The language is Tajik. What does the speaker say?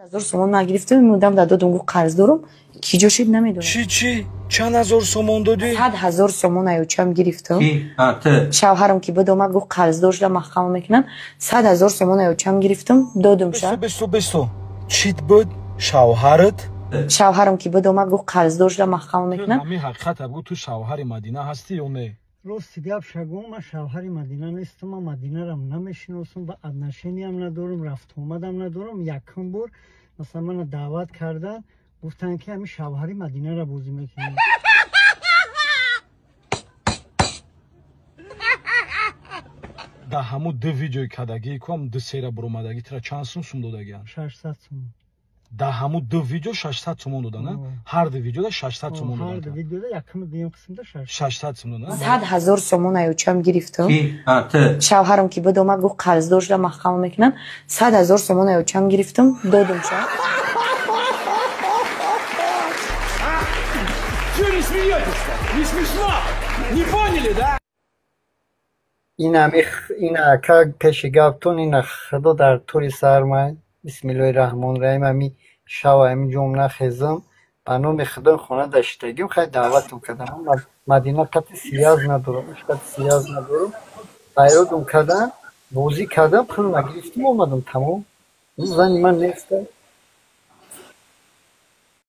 1000 сомон нагирифтам, мудам дадодам гу қарз дорам. Ки ҷошид намедонам. Чӣ? Чанд ҳазор сомон додӣ? 100,000 сомон аючам гирифтам. Ки? Ты? Шавҳарам ки бадома гу қарз дошта маҳкама мекунан. 100,000 сомон аючам гирифтам, додам ша. Бесто. Чит буд? Шавҳарат? Шавҳарам ки бадома гу қарз дошта маҳкама мекунан. Ҳамин ҳақиқат абу ту шавҳари Мадина ҳастӣ ё не? Рости гап шагом, ман шавҳари Мадина нестам, ман Мадинарам намешиносам ва отношениям надорам, рафтуомадам надорам. Якум бор масалан мана даъват кардан, гуфтанд ки ҳамин шавҳари Мадинара бозӣ мекунем. Да ҳамун ду видеои кадагии ком ду сера буромадаги тира чанд сум додагиан? 600 сум. Да ҳамун ду видео 600 сомон додана? Ҳар ду видеода 600 сомон додана? Ҳар ду видеода якум дуюм қисмда 600 сом додана? 100,000 сомон аючам гирифтам. Ки? Ты? Шавҳарам ки бадома гу қарз дошта маҳкама мекунан. 100,000 сомон аючам гирифтам, додам ша. Чё не смеетесь-то? Не смешно? Не поняли, да? ин ака пеши гаптон ина худо дар тури сармай бисмиллоҳи раҳмонир раҳим ами шава ами ҷом нахезам ба номи худои хона даштагим хай даъватам кардам. Мадина қати сияз надорам, қати сияз надорам. байродам кардам, бозӣ кардам, пул нагирифтам, омадам тамом. Зани ман неста.